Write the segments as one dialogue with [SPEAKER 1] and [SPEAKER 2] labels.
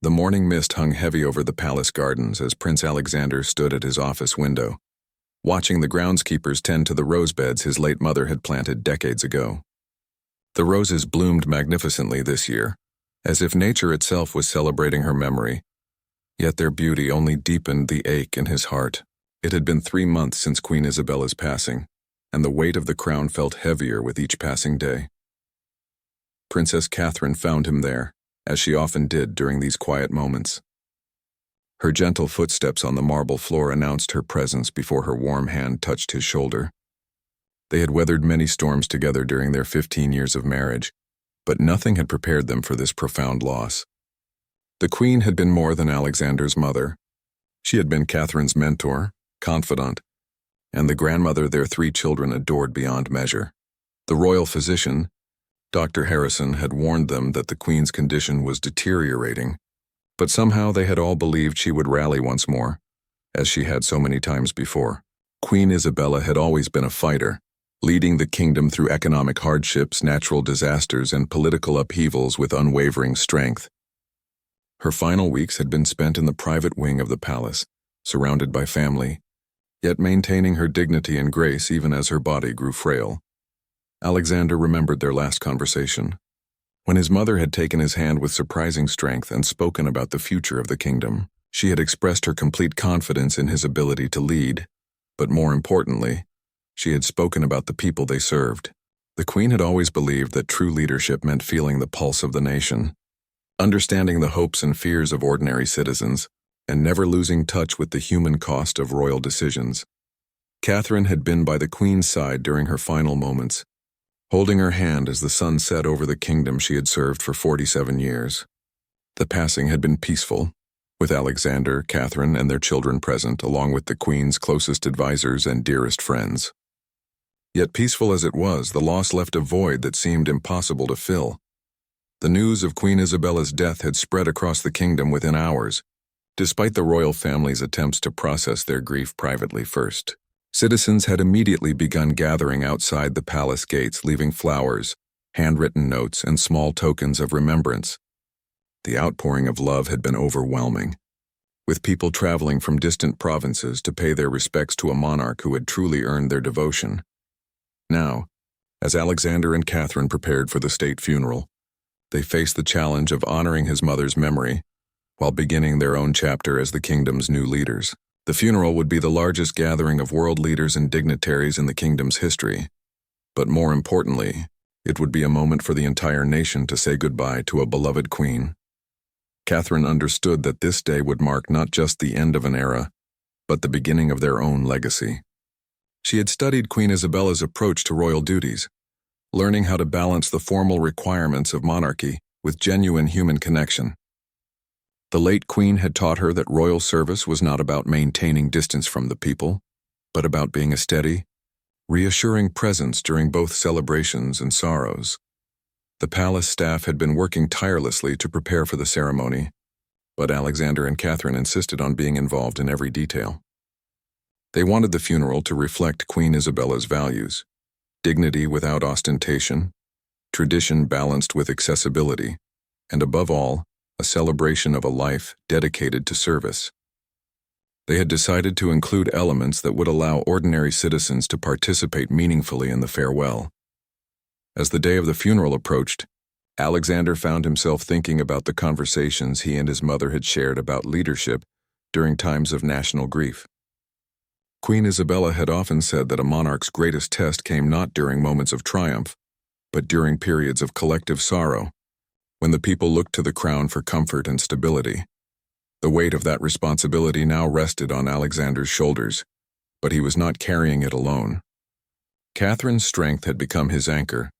[SPEAKER 1] The morning mist hung heavy over the palace gardens as Prince Alexander stood at his office window, watching the groundskeepers tend to the rose beds his late mother had planted decades ago. The roses bloomed magnificently this year, as if nature itself was celebrating her memory, yet their beauty only deepened the ache in his heart. It had been 3 months since Queen Isabella's passing, and the weight of the crown felt heavier with each passing day. Princess Catherine found him there, as she often did during these quiet moments. Her gentle footsteps on the marble floor announced her presence before her warm hand touched his shoulder. They had weathered many storms together during their 15 years of marriage, but nothing had prepared them for this profound loss. The Queen had been more than Alexander's mother. She had been Catherine's mentor, confidant, and the grandmother their 3 children adored beyond measure. The royal physician, Dr. Harrison, had warned them that the Queen's condition was deteriorating, but somehow they had all believed she would rally once more, as she had so many times before. Queen Isabella had always been a fighter, leading the kingdom through economic hardships, natural disasters, and political upheavals with unwavering strength. Her final weeks had been spent in the private wing of the palace, surrounded by family, yet maintaining her dignity and grace even as her body grew frail. Alexander remembered their last conversation, when his mother had taken his hand with surprising strength and spoken about the future of the kingdom. She had expressed her complete confidence in his ability to lead, but more importantly, she had spoken about the people they served. The Queen had always believed that true leadership meant feeling the pulse of the nation, understanding the hopes and fears of ordinary citizens, and never losing touch with the human cost of royal decisions. Catherine had been by the Queen's side during her final moments, holding her hand as the sun set over the kingdom she had served for 47 years. The passing had been peaceful, with Alexander, Catherine, and their children present, along with the Queen's closest advisors and dearest friends. Yet peaceful as it was, the loss left a void that seemed impossible to fill. The news of Queen Isabella's death had spread across the kingdom within hours, despite the royal family's attempts to process their grief privately first. Citizens had immediately begun gathering outside the palace gates, leaving flowers, handwritten notes, and small tokens of remembrance. The outpouring of love had been overwhelming, with people traveling from distant provinces to pay their respects to a monarch who had truly earned their devotion. Now, as Alexander and Catherine prepared for the state funeral, they faced the challenge of honoring his mother's memory while beginning their own chapter as the kingdom's new leaders. The funeral would be the largest gathering of world leaders and dignitaries in the kingdom's history, but more importantly, it would be a moment for the entire nation to say goodbye to a beloved queen. Catherine understood that this day would mark not just the end of an era, but the beginning of their own legacy. She had studied Queen Isabella's approach to royal duties, learning how to balance the formal requirements of monarchy with genuine human connection. The late Queen had taught her that royal service was not about maintaining distance from the people, but about being a steady, reassuring presence during both celebrations and sorrows. The palace staff had been working tirelessly to prepare for the ceremony, but Alexander and Catherine insisted on being involved in every detail. They wanted the funeral to reflect Queen Isabella's values: dignity without ostentation, tradition balanced with accessibility, and above all, a celebration of a life dedicated to service. They had decided to include elements that would allow ordinary citizens to participate meaningfully in the farewell. As the day of the funeral approached, Alexander found himself thinking about the conversations he and his mother had shared about leadership during times of national grief. Queen Isabella had often said that a monarch's greatest test came not during moments of triumph, but during periods of collective sorrow, when the people looked to the crown for comfort and stability. The weight of that responsibility now rested on Alexander's shoulders, but he was not carrying it alone. Catherine's strength had become his anchor,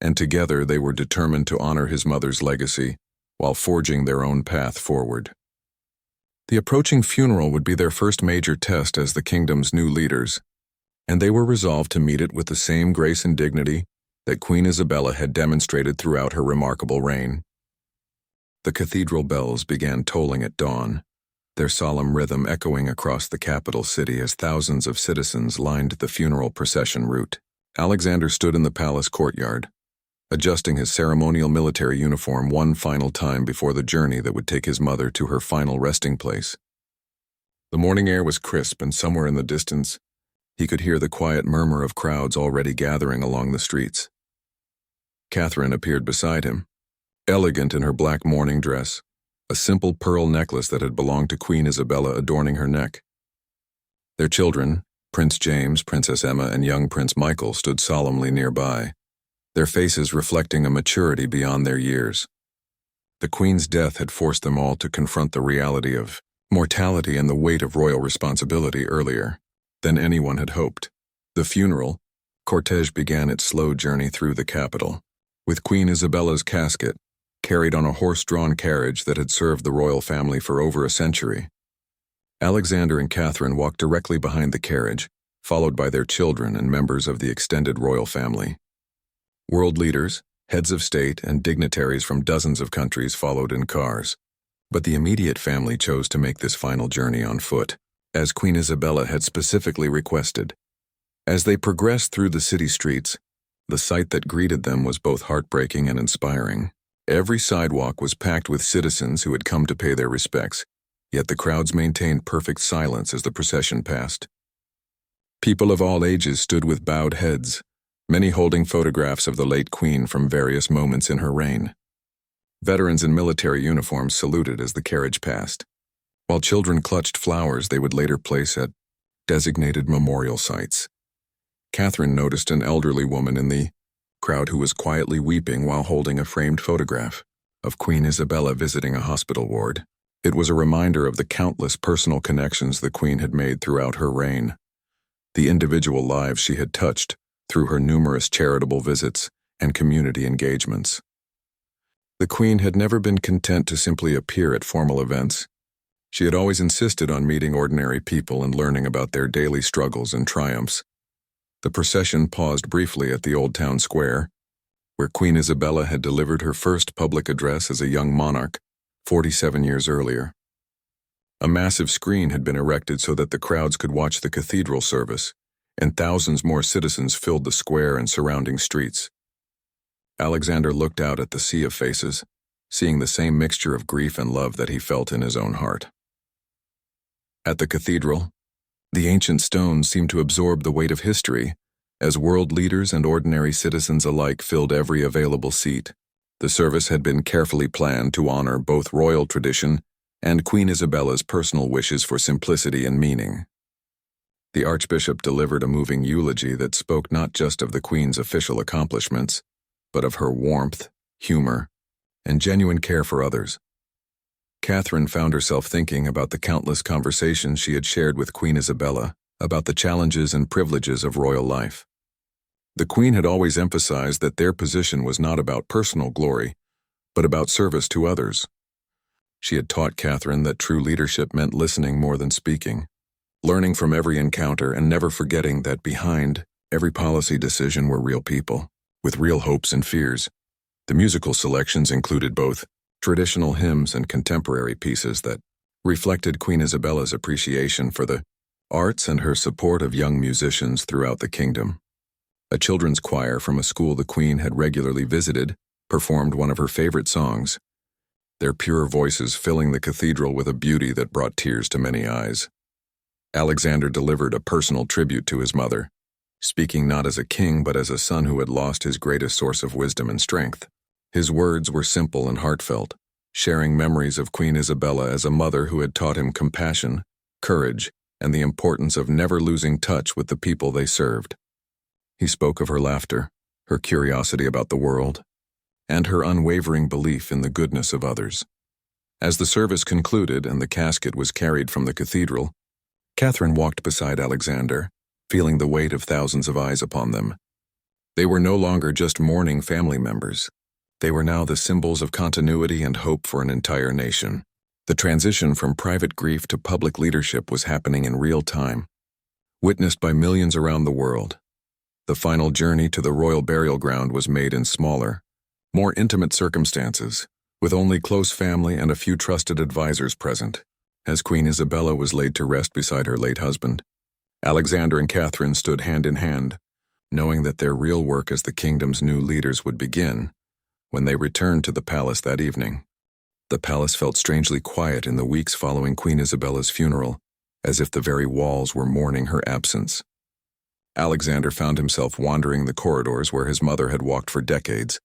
[SPEAKER 1] and together they were determined to honor his mother's legacy while forging their own path forward. The approaching funeral would be their first major test as the kingdom's new leaders, and they were resolved to meet it with the same grace and dignity that Queen Isabella had demonstrated throughout her remarkable reign. The cathedral bells began tolling at dawn, their solemn rhythm echoing across the capital city as thousands of citizens lined the funeral procession route. Alexander stood in the palace courtyard, adjusting his ceremonial military uniform one final time before the journey that would take his mother to her final resting place. The morning air was crisp, and somewhere in the distance, he could hear the quiet murmur of crowds already gathering along the streets. Catherine appeared beside him, elegant in her black mourning dress, a simple pearl necklace that had belonged to Queen Isabella adorning her neck. Their children, Prince James, Princess Emma, and young Prince Michael, stood solemnly nearby, their faces reflecting a maturity beyond their years. The Queen's death had forced them all to confront the reality of mortality and the weight of royal responsibility earlier than anyone had hoped. The funeral cortege began its slow journey through the capital, with Queen Isabella's casket carried on a horse-drawn carriage that had served the royal family for over a century. Alexander and Catherine walked directly behind the carriage, followed by their children and members of the extended royal family. World leaders, heads of state, and dignitaries from dozens of countries followed in cars, but the immediate family chose to make this final journey on foot, as Queen Isabella had specifically requested. As they progressed through the city streets, the sight that greeted them was both heartbreaking and inspiring. Every sidewalk was packed with citizens who had come to pay their respects, yet the crowds maintained perfect silence as the procession passed. People of all ages stood with bowed heads, many holding photographs of the late queen from various moments in her reign. Veterans in military uniforms saluted as the carriage passed, while children clutched flowers they would later place at designated memorial sites. Catherine noticed an elderly woman in the crowd who was quietly weeping while holding a framed photograph of Queen Isabella visiting a hospital ward. It was a reminder of the countless personal connections the Queen had made throughout her reign, the individual lives she had touched through her numerous charitable visits and community engagements. The Queen had never been content to simply appear at formal events. She had always insisted on meeting ordinary people and learning about their daily struggles and triumphs. The procession paused briefly at the Old Town Square, where Queen Isabella had delivered her first public address as a young monarch 47 years earlier. A massive screen had been erected so that the crowds could watch the cathedral service, and thousands more citizens filled the square and surrounding streets. Alexander looked out at the sea of faces, seeing the same mixture of grief and love that he felt in his own heart. At the cathedral, the ancient stones seemed to absorb the weight of history, as world leaders and ordinary citizens alike filled every available seat. The service had been carefully planned to honor both royal tradition and Queen Isabella's personal wishes for simplicity and meaning. The Archbishop delivered a moving eulogy that spoke not just of the Queen's official accomplishments, but of her warmth, humor, and genuine care for others. Catherine found herself thinking about the countless conversations she had shared with Queen Isabella about the challenges and privileges of royal life. The Queen had always emphasized that their position was not about personal glory, but about service to others. She had taught Catherine that true leadership meant listening more than speaking, learning from every encounter and never forgetting that behind every policy decision were real people, with real hopes and fears. The musical selections included both traditional hymns and contemporary pieces that reflected Queen Isabella's appreciation for the arts and her support of young musicians throughout the kingdom. A children's choir from a school the Queen had regularly visited performed one of her favorite songs, their pure voices filling the cathedral with a beauty that brought tears to many eyes. Alexander delivered a personal tribute to his mother, speaking not as a king but as a son who had lost his greatest source of wisdom and strength. His words were simple and heartfelt, sharing memories of Queen Isabella as a mother who had taught him compassion, courage, and the importance of never losing touch with the people they served. He spoke of her laughter, her curiosity about the world, and her unwavering belief in the goodness of others. As the service concluded and the casket was carried from the cathedral, Catherine walked beside Alexander, feeling the weight of thousands of eyes upon them. They were no longer just mourning family members. They were now the symbols of continuity and hope for an entire nation. The transition from private grief to public leadership was happening in real time, witnessed by millions around the world. The final journey to the royal burial ground was made in smaller, more intimate circumstances, with only close family and a few trusted advisors present. As Queen Isabella was laid to rest beside her late husband, Alexander and Catherine stood hand in hand, knowing that their real work as the kingdom's new leaders would begin when they returned to the palace that evening. The palace felt strangely quiet in the weeks following Queen Isabella's funeral, as if the very walls were mourning her absence. Alexander found himself wandering the corridors where his mother had walked for decades,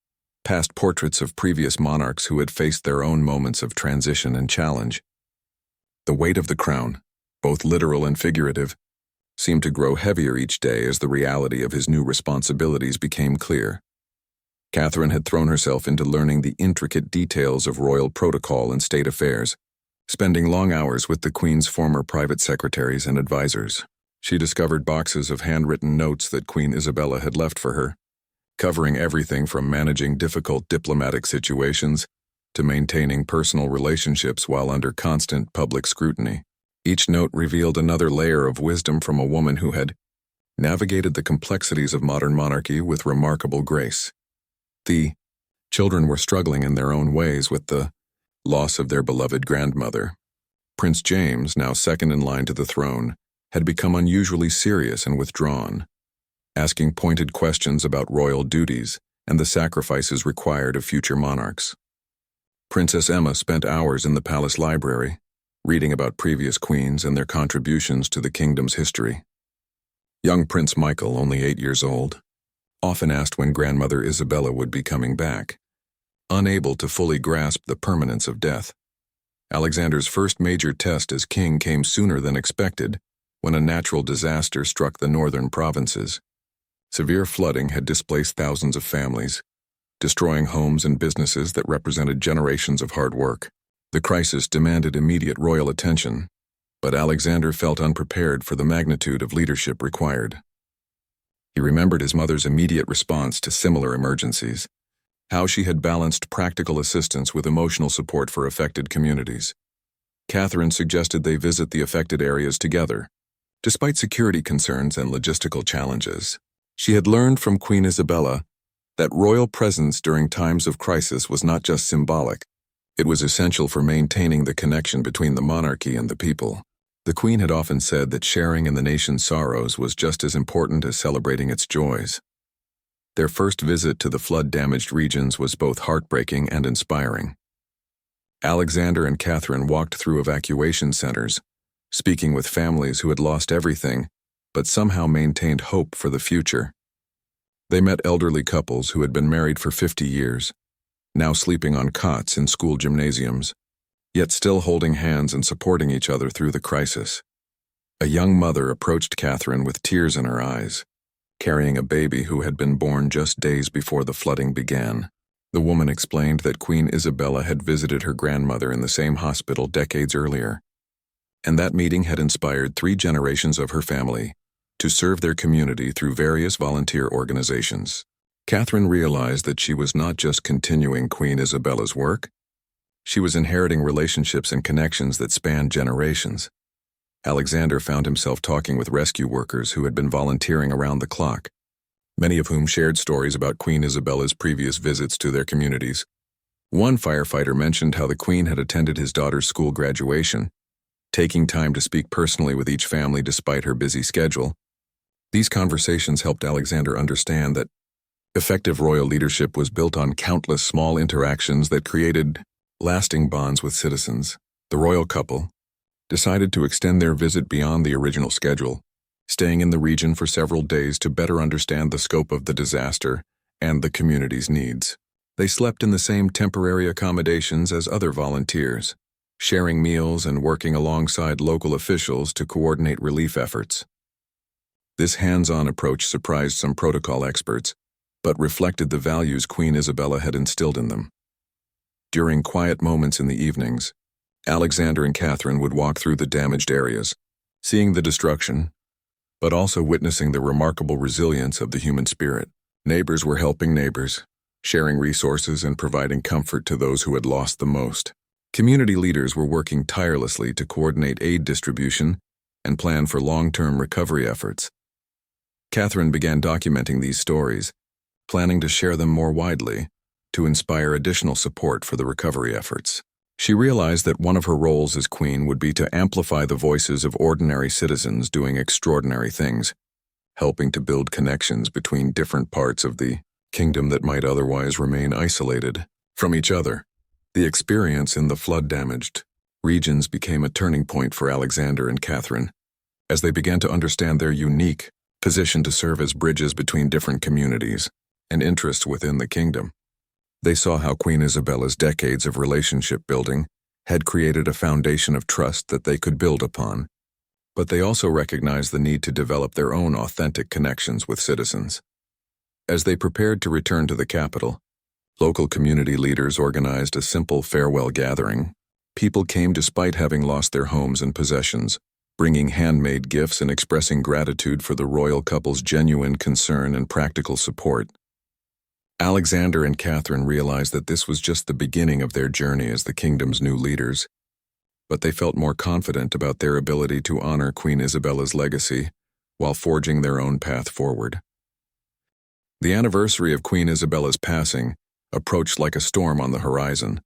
[SPEAKER 1] past portraits of previous monarchs who had faced their own moments of transition and challenge. The weight of the crown, both literal and figurative, seemed to grow heavier each day as the reality of his new responsibilities became clear. Catherine had thrown herself into learning the intricate details of royal protocol and state affairs, spending long hours with the Queen's former private secretaries and advisors. She discovered boxes of handwritten notes that Queen Isabella had left for her, covering everything from managing difficult diplomatic situations to maintaining personal relationships while under constant public scrutiny. Each note revealed another layer of wisdom from a woman who had navigated the complexities of modern monarchy with remarkable grace. The children were struggling in their own ways with the loss of their beloved grandmother. Prince James, now second in line to the throne, had become unusually serious and withdrawn, asking pointed questions about royal duties and the sacrifices required of future monarchs. Princess Emma spent hours in the palace library, reading about previous queens and their contributions to the kingdom's history. Young Prince Michael, only 8 years old, often asked when Grandmother Isabella would be coming back, unable to fully grasp the permanence of death. Alexander's first major test as king came sooner than expected when a natural disaster struck the northern provinces. Severe flooding had displaced thousands of families, destroying homes and businesses that represented generations of hard work. The crisis demanded immediate royal attention, but Alexander felt unprepared for the magnitude of leadership required. He remembered his mother's immediate response to similar emergencies, how she had balanced practical assistance with emotional support for affected communities. Catherine suggested they visit the affected areas together, despite security concerns and logistical challenges. She had learned from Queen Isabella that royal presence during times of crisis was not just symbolic, it was essential for maintaining the connection between the monarchy and the people. The Queen had often said that sharing in the nation's sorrows was just as important as celebrating its joys. Their first visit to the flood-damaged regions was both heartbreaking and inspiring. Alexander and Catherine walked through evacuation centers, speaking with families who had lost everything, but somehow maintained hope for the future. They met elderly couples who had been married for 50 years, now sleeping on cots in school gymnasiums, yet still holding hands and supporting each other through the crisis. A young mother approached Catherine with tears in her eyes, carrying a baby who had been born just days before the flooding began. The woman explained that Queen Isabella had visited her grandmother in the same hospital decades earlier, and that meeting had inspired 3 generations of her family to serve their community through various volunteer organizations. Catherine realized that she was not just continuing Queen Isabella's work, she was inheriting relationships and connections that spanned generations. Alexander found himself talking with rescue workers who had been volunteering around the clock, many of whom shared stories about Queen Isabella's previous visits to their communities. One firefighter mentioned how the Queen had attended his daughter's school graduation, taking time to speak personally with each family despite her busy schedule. These conversations helped Alexander understand that effective royal leadership was built on countless small interactions that created lasting bonds with citizens. The royal couple decided to extend their visit beyond the original schedule, staying in the region for several days to better understand the scope of the disaster and the community's needs. They slept in the same temporary accommodations as other volunteers, sharing meals and working alongside local officials to coordinate relief efforts. This hands-on approach surprised some protocol experts, but reflected the values Queen Isabella had instilled in them. During quiet moments in the evenings, Alexander and Catherine would walk through the damaged areas, seeing the destruction, but also witnessing the remarkable resilience of the human spirit. Neighbors were helping neighbors, sharing resources and providing comfort to those who had lost the most. Community leaders were working tirelessly to coordinate aid distribution and plan for long-term recovery efforts. Catherine began documenting these stories, planning to share them more widely, to inspire additional support for the recovery efforts. She realized that one of her roles as queen would be to amplify the voices of ordinary citizens doing extraordinary things, helping to build connections between different parts of the kingdom that might otherwise remain isolated from each other. The experience in the flood-damaged regions became a turning point for Alexander and Catherine, as they began to understand their unique position to serve as bridges between different communities and interests within the kingdom. They saw how Queen Isabella's decades of relationship building had created a foundation of trust that they could build upon, but they also recognized the need to develop their own authentic connections with citizens. As they prepared to return to the capital, local community leaders organized a simple farewell gathering. People came despite having lost their homes and possessions, bringing handmade gifts and expressing gratitude for the royal couple's genuine concern and practical support. Alexander and Catherine realized that this was just the beginning of their journey as the kingdom's new leaders, but they felt more confident about their ability to honor Queen Isabella's legacy while forging their own path forward. The anniversary of Queen Isabella's passing approached like a storm on the horizon,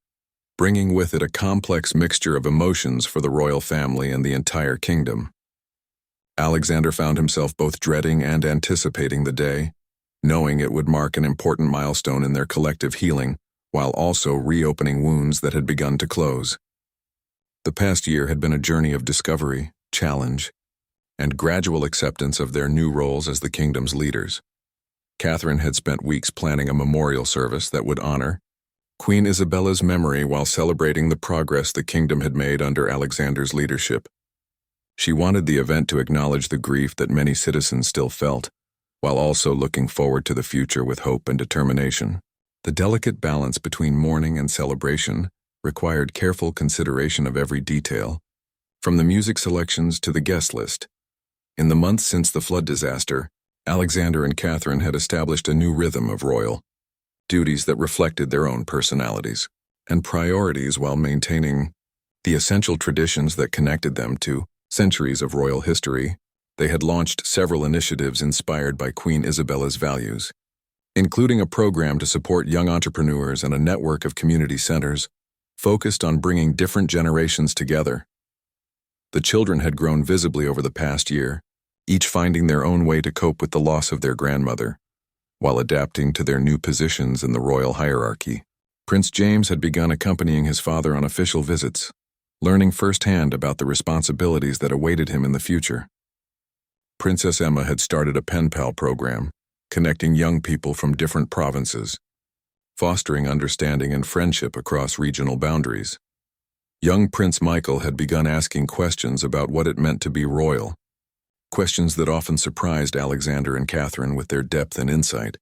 [SPEAKER 1] bringing with it a complex mixture of emotions for the royal family and the entire kingdom. Alexander found himself both dreading and anticipating the day, knowing it would mark an important milestone in their collective healing, while also reopening wounds that had begun to close. The past year had been a journey of discovery, challenge, and gradual acceptance of their new roles as the kingdom's leaders. Catherine had spent weeks planning a memorial service that would honor Queen Isabella's memory while celebrating the progress the kingdom had made under Alexander's leadership. She wanted the event to acknowledge the grief that many citizens still felt, while also looking forward to the future with hope and determination. The delicate balance between mourning and celebration required careful consideration of every detail, from the music selections to the guest list. In the months since the flood disaster, Alexander and Catherine had established a new rhythm of royal duties that reflected their own personalities and priorities while maintaining the essential traditions that connected them to centuries of royal history. They had launched several initiatives inspired by Queen Isabella's values, including a program to support young entrepreneurs and a network of community centers focused on bringing different generations together. The children had grown visibly over the past year, each finding their own way to cope with the loss of their grandmother, while adapting to their new positions in the royal hierarchy. Prince James had begun accompanying his father on official visits, learning firsthand about the responsibilities that awaited him in the future. Princess Emma had started a pen pal program, connecting young people from different provinces, fostering understanding and friendship across regional boundaries. Young Prince Michael had begun asking questions about what it meant to be royal, questions that often surprised Alexander and Catherine with their depth and insight.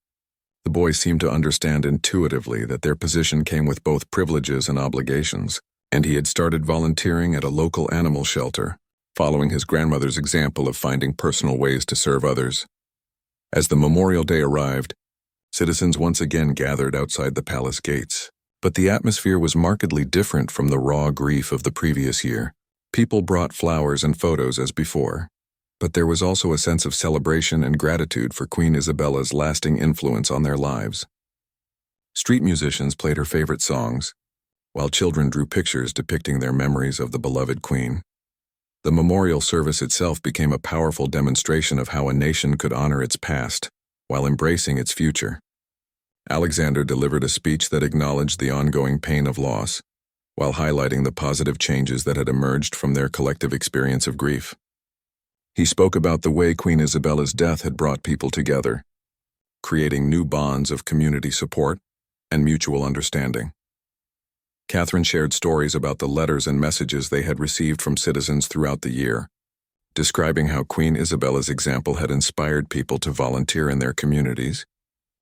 [SPEAKER 1] The boy seemed to understand intuitively that their position came with both privileges and obligations, and he had started volunteering at a local animal shelter, following his grandmother's example of finding personal ways to serve others. As the Memorial Day arrived, citizens once again gathered outside the palace gates, but the atmosphere was markedly different from the raw grief of the previous year. People brought flowers and photos as before, but there was also a sense of celebration and gratitude for Queen Isabella's lasting influence on their lives. Street musicians played her favorite songs, while children drew pictures depicting their memories of the beloved queen. The memorial service itself became a powerful demonstration of how a nation could honor its past while embracing its future. Alexander delivered a speech that acknowledged the ongoing pain of loss, while highlighting the positive changes that had emerged from their collective experience of grief. He spoke about the way Queen Isabella's death had brought people together, creating new bonds of community support and mutual understanding. Catherine shared stories about the letters and messages they had received from citizens throughout the year, describing how Queen Isabella's example had inspired people to volunteer in their communities,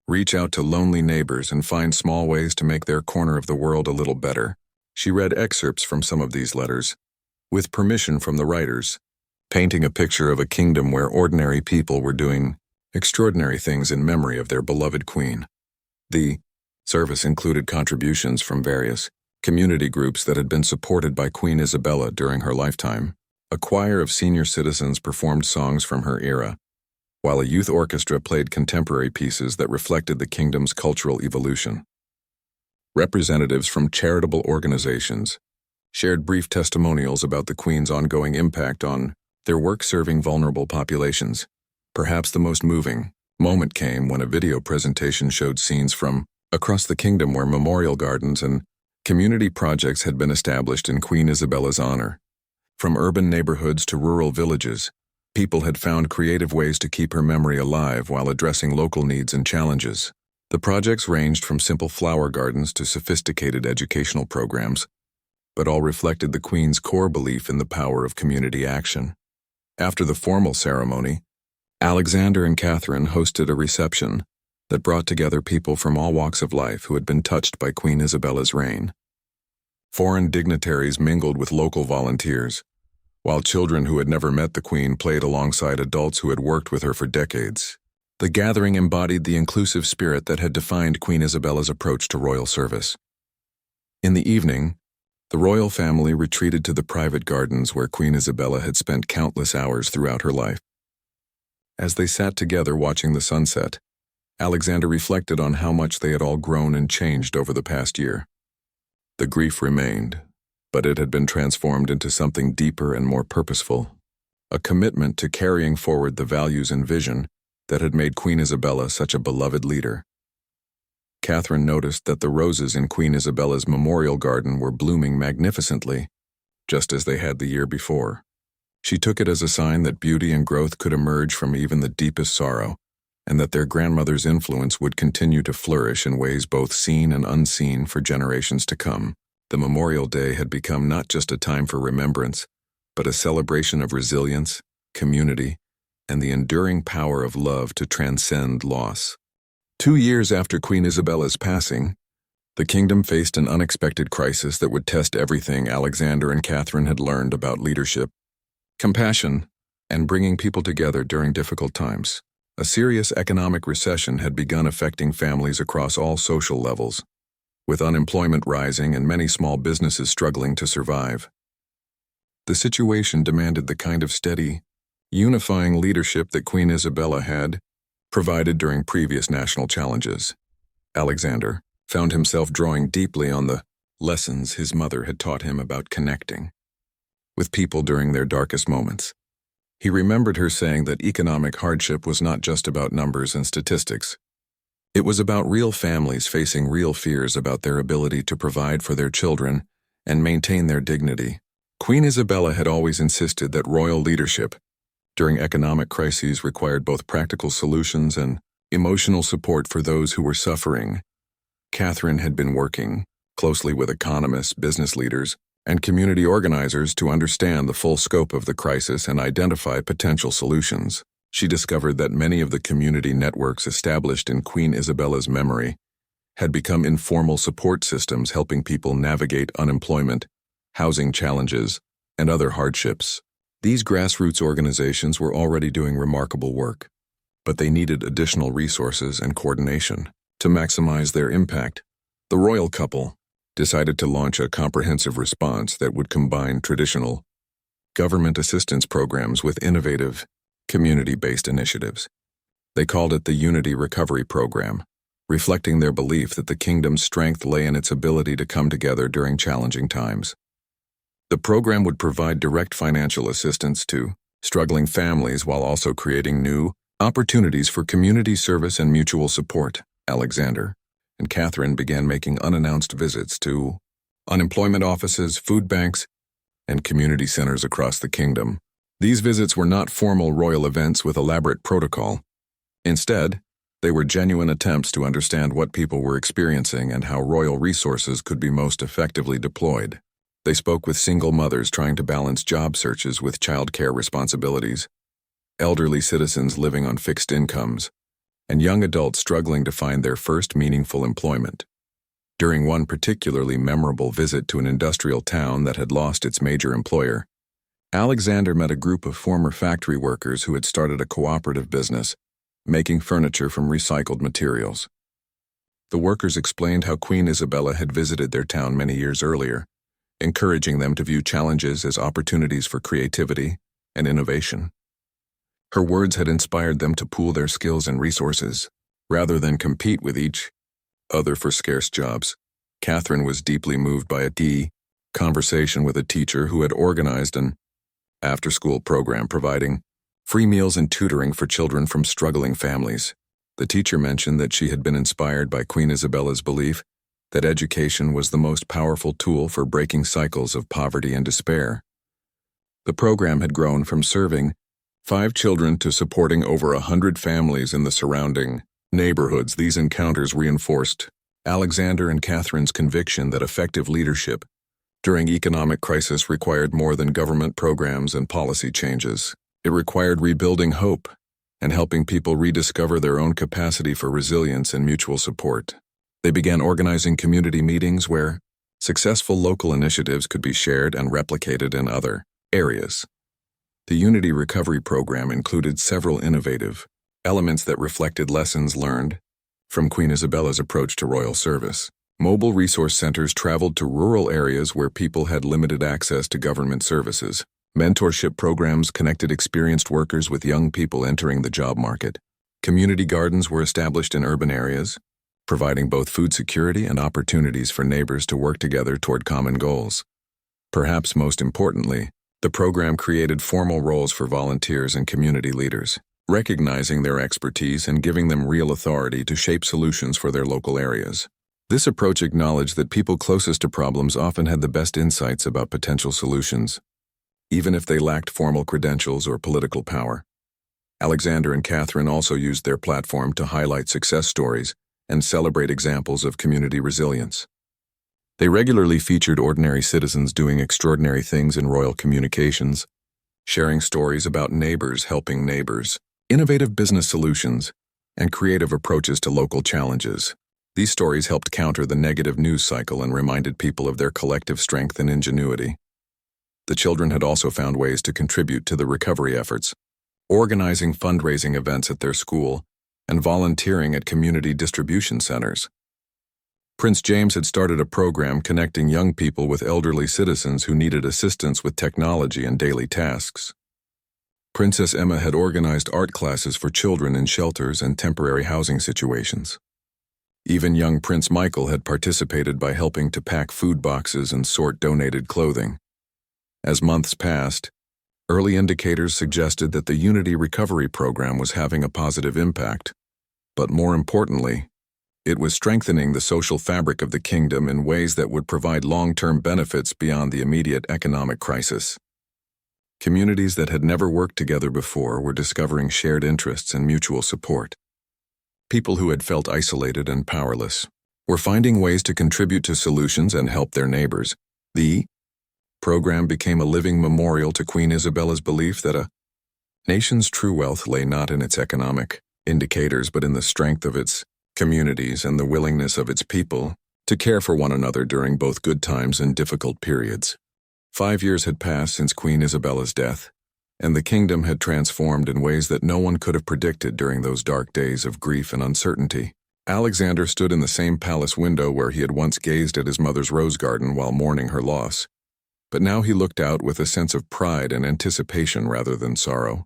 [SPEAKER 1] reach out to lonely neighbors, and find small ways to make their corner of the world a little better. She read excerpts from some of these letters, with permission from the writers, painting a picture of a kingdom where ordinary people were doing extraordinary things in memory of their beloved queen. The service included contributions from various community groups that had been supported by Queen Isabella during her lifetime. A choir of senior citizens performed songs from her era, while a youth orchestra played contemporary pieces that reflected the kingdom's cultural evolution. Representatives from charitable organizations shared brief testimonials about the Queen's ongoing impact on their work serving vulnerable populations, Perhaps the most moving moment came when a video presentation showed scenes from across the kingdom where memorial gardens and community projects had been established in Queen Isabella's honor. From urban neighborhoods to rural villages, people had found creative ways to keep her memory alive while addressing local needs and challenges. The projects ranged from simple flower gardens to sophisticated educational programs, but all reflected the Queen's core belief in the power of community action. After the formal ceremony, Alexander and Catherine hosted a reception that brought together people from all walks of life who had been touched by Queen Isabella's reign. Foreign dignitaries mingled with local volunteers, while children who had never met the Queen played alongside adults who had worked with her for decades. The gathering embodied the inclusive spirit that had defined Queen Isabella's approach to royal service. In the evening, the royal family retreated to the private gardens where Queen Isabella had spent countless hours throughout her life. As they sat together watching the sunset, Alexander reflected on how much they had all grown and changed over the past year. The grief remained, but it had been transformed into something deeper and more purposeful, a commitment to carrying forward the values and vision that had made Queen Isabella such a beloved leader. Catherine noticed that the roses in Queen Isabella's memorial garden were blooming magnificently, just as they had the year before. She took it as a sign that beauty and growth could emerge from even the deepest sorrow, and that their grandmother's influence would continue to flourish in ways both seen and unseen for generations to come. The Memorial Day had become not just a time for remembrance, but a celebration of resilience, community, and the enduring power of love to transcend loss. 2 years after Queen Isabella's passing, the kingdom faced an unexpected crisis that would test everything Alexander and Catherine had learned about leadership, compassion, and bringing people together during difficult times. A serious economic recession had begun affecting families across all social levels, with unemployment rising and many small businesses struggling to survive. The situation demanded the kind of steady, unifying leadership that Queen Isabella had provided during previous national challenges. Alexander found himself drawing deeply on the lessons his mother had taught him about connecting with people during their darkest moments. He remembered her saying that economic hardship was not just about numbers and statistics. It was about real families facing real fears about their ability to provide for their children and maintain their dignity. Queen Isabella had always insisted that royal leadership during economic crises required both practical solutions and emotional support for those who were suffering. Catherine had been working closely with economists, business leaders, and community organizers to understand the full scope of the crisis and identify potential solutions. She discovered that many of the community networks established in Queen Isabella's memory had become informal support systems helping people navigate unemployment, housing challenges, and other hardships. These grassroots organizations were already doing remarkable work, but they needed additional resources and coordination. To maximize their impact, the royal couple decided to launch a comprehensive response that would combine traditional government assistance programs with innovative, community-based initiatives. They called it the Unity Recovery Program, reflecting their belief that the kingdom's strength lay in its ability to come together during challenging times. The program would provide direct financial assistance to struggling families while also creating new opportunities for community service and mutual support. Alexander and Catherine began making unannounced visits to unemployment offices, food banks, and community centers across the kingdom. These visits were not formal royal events with elaborate protocol. Instead, they were genuine attempts to understand what people were experiencing and how royal resources could be most effectively deployed. They spoke with single mothers trying to balance job searches with childcare responsibilities, elderly citizens living on fixed incomes, and young adults struggling to find their first meaningful employment. During one particularly memorable visit to an industrial town that had lost its major employer, Alexander met a group of former factory workers who had started a cooperative business, making furniture from recycled materials. The workers explained how Queen Isabella had visited their town many years earlier, encouraging them to view challenges as opportunities for creativity and innovation. Her words had inspired them to pool their skills and resources, rather than compete with each other for scarce jobs. Catherine was deeply moved by a key conversation with a teacher who had organized an after-school program providing free meals and tutoring for children from struggling families. The teacher mentioned that she had been inspired by Queen Isabella's belief that education was the most powerful tool for breaking cycles of poverty and despair. The program had grown from serving 5 children to supporting over 100 families in the surrounding neighborhoods. These encounters reinforced Alexander and Catherine's conviction that effective leadership during economic crisis required more than government programs and policy changes. It required rebuilding hope and helping people rediscover their own capacity for resilience and mutual support. They began organizing community meetings where successful local initiatives could be shared and replicated in other areas. The Unity Recovery Program included several innovative elements that reflected lessons learned from Queen Isabella's approach to royal service. Mobile resource centers traveled to rural areas where people had limited access to government services. Mentorship programs connected experienced workers with young people entering the job market. Community gardens were established in urban areas, providing both food security and opportunities for neighbors to work together toward common goals. Perhaps most importantly, the program created formal roles for volunteers and community leaders, recognizing their expertise and giving them real authority to shape solutions for their local areas. This approach acknowledged that people closest to problems often had the best insights about potential solutions, even if they lacked formal credentials or political power. Alexander and Catherine also used their platform to highlight success stories and celebrate examples of community resilience. They regularly featured ordinary citizens doing extraordinary things in royal communications, sharing stories about neighbors helping neighbors, innovative business solutions, and creative approaches to local challenges. These stories helped counter the negative news cycle and reminded people of their collective strength and ingenuity. The children had also found ways to contribute to the recovery efforts, organizing fundraising events at their school and volunteering at community distribution centers. Prince James had started a program connecting young people with elderly citizens who needed assistance with technology and daily tasks. Princess Emma had organized art classes for children in shelters and temporary housing situations. Even young Prince Michael had participated by helping to pack food boxes and sort donated clothing. As months passed, early indicators suggested that the Unity Recovery Program was having a positive impact. But more importantly, it was strengthening the social fabric of the kingdom in ways that would provide long-term benefits beyond the immediate economic crisis. Communities that had never worked together before were discovering shared interests and mutual support. People who had felt isolated and powerless were finding ways to contribute to solutions and help their neighbors. The program became a living memorial to Queen Isabella's belief that a nation's true wealth lay not in its economic indicators but in the strength of its communities and the willingness of its people to care for one another during both good times and difficult periods. 5 years had passed since Queen Isabella's death, and the kingdom had transformed in ways that no one could have predicted during those dark days of grief and uncertainty. Alexander stood in the same palace window where he had once gazed at his mother's rose garden while mourning her loss. But now he looked out with a sense of pride and anticipation rather than sorrow.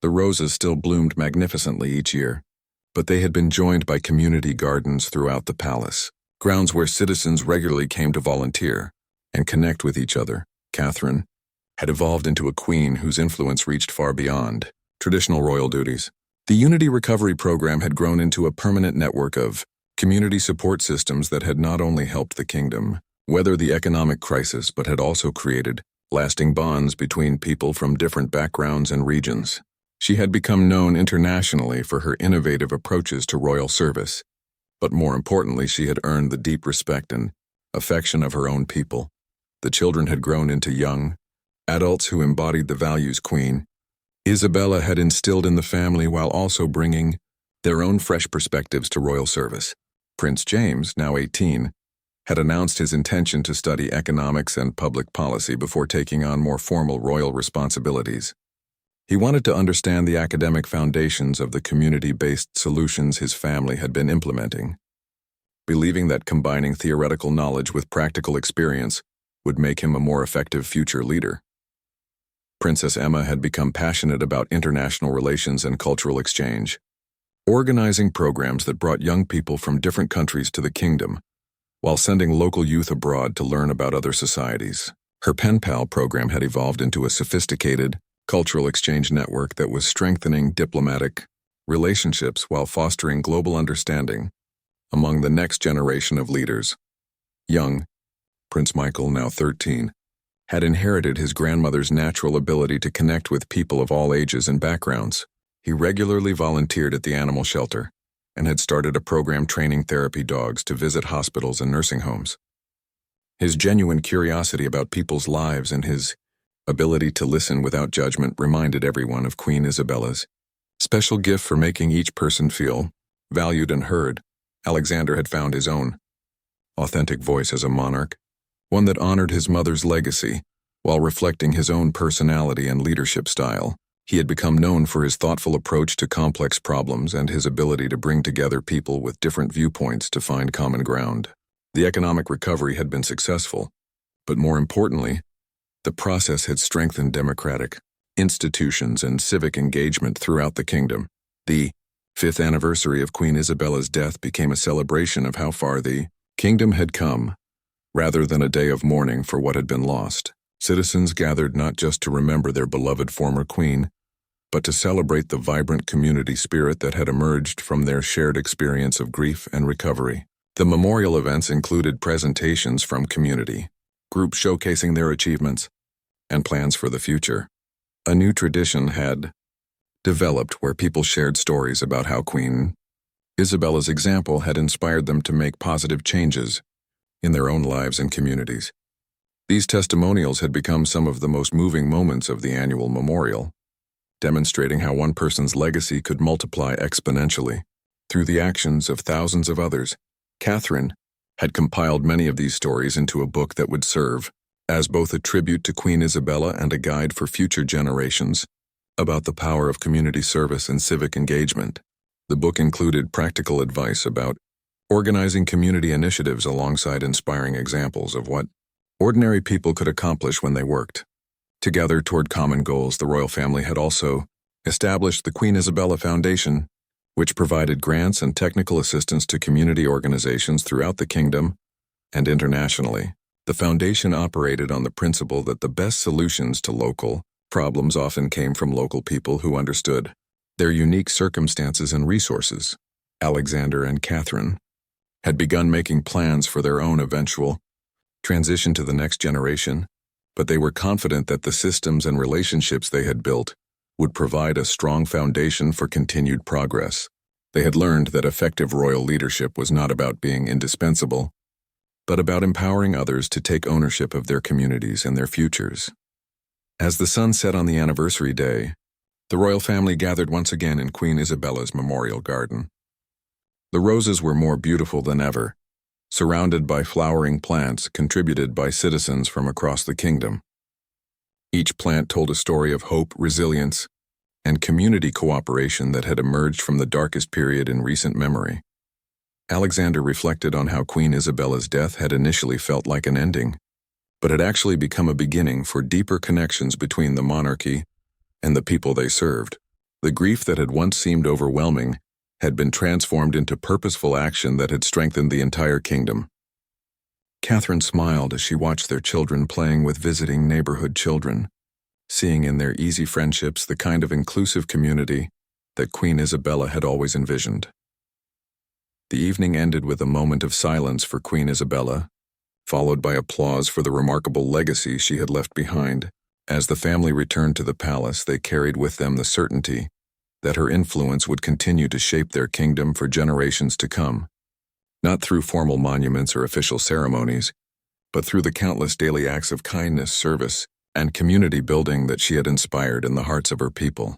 [SPEAKER 1] The roses still bloomed magnificently each year, but they had been joined by community gardens throughout the palace, grounds where citizens regularly came to volunteer and connect with each other. Catherine had evolved into a queen whose influence reached far beyond traditional royal duties. The Unity Recovery Program had grown into a permanent network of community support systems that had not only helped the kingdom weather the economic crisis but had also created lasting bonds between people from different backgrounds and regions. She had become known internationally for her innovative approaches to royal service, but more importantly, she had earned the deep respect and affection of her own people. The children had grown into young adults who embodied the values Queen Isabella had instilled in the family while also bringing their own fresh perspectives to royal service. Prince James, now 18, had announced his intention to study economics and public policy before taking on more formal royal responsibilities. He wanted to understand the academic foundations of the community-based solutions his family had been implementing, believing that combining theoretical knowledge with practical experience would make him a more effective future leader. Princess Emma had become passionate about international relations and cultural exchange, organizing programs that brought young people from different countries to the kingdom, while sending local youth abroad to learn about other societies. Her pen pal program had evolved into a sophisticated, cultural exchange network that was strengthening diplomatic relationships while fostering global understanding among the next generation of leaders. Young, Prince Michael, now 13, had inherited his grandmother's natural ability to connect with people of all ages and backgrounds. He regularly volunteered at the animal shelter and had started a program training therapy dogs to visit hospitals and nursing homes. His genuine curiosity about people's lives and his ability to listen without judgment reminded everyone of Queen Isabella's special gift for making each person feel valued and heard. Alexander had found his own authentic voice as a monarch, one that honored his mother's legacy while reflecting his own personality and leadership style. He had become known for his thoughtful approach to complex problems and his ability to bring together people with different viewpoints to find common ground. The economic recovery had been successful, but more importantly, the process had strengthened democratic institutions and civic engagement throughout the kingdom. The 5th anniversary of Queen Isabella's death became a celebration of how far the kingdom had come, rather than a day of mourning for what had been lost. Citizens gathered not just to remember their beloved former queen, but to celebrate the vibrant community spirit that had emerged from their shared experience of grief and recovery. The memorial events included presentations from community groups showcasing their achievements and plans for the future. A new tradition had developed where people shared stories about how Queen Isabella's example had inspired them to make positive changes in their own lives and communities. These testimonials had become some of the most moving moments of the annual memorial, demonstrating how one person's legacy could multiply exponentially through the actions of thousands of others. Catherine had compiled many of these stories into a book that would serve as both a tribute to Queen Isabella and a guide for future generations about the power of community service and civic engagement. The book included practical advice about organizing community initiatives alongside inspiring examples of what ordinary people could accomplish when they worked together toward common goals. The royal family had also established the Queen Isabella Foundation, which provided grants and technical assistance to community organizations throughout the kingdom and internationally. The foundation operated on the principle that the best solutions to local problems often came from local people who understood their unique circumstances and resources. Alexander and Catherine had begun making plans for their own eventual transition to the next generation, but they were confident that the systems and relationships they had built would provide a strong foundation for continued progress. They had learned that effective royal leadership was not about being indispensable, but about empowering others to take ownership of their communities and their futures. As the sun set on the anniversary day, the royal family gathered once again in Queen Isabella's memorial garden. The roses were more beautiful than ever, surrounded by flowering plants contributed by citizens from across the kingdom. Each plant told a story of hope, resilience, and community cooperation that had emerged from the darkest period in recent memory. Alexander reflected on how Queen Isabella's death had initially felt like an ending, but had actually become a beginning for deeper connections between the monarchy and the people they served. The grief that had once seemed overwhelming had been transformed into purposeful action that had strengthened the entire kingdom. Catherine smiled as she watched their children playing with visiting neighborhood children, seeing in their easy friendships the kind of inclusive community that Queen Isabella had always envisioned. The evening ended with a moment of silence for Queen Isabella, followed by applause for the remarkable legacy she had left behind. As the family returned to the palace, they carried with them the certainty that her influence would continue to shape their kingdom for generations to come, not through formal monuments or official ceremonies, but through the countless daily acts of kindness, service, and community building that she had inspired in the hearts of her people.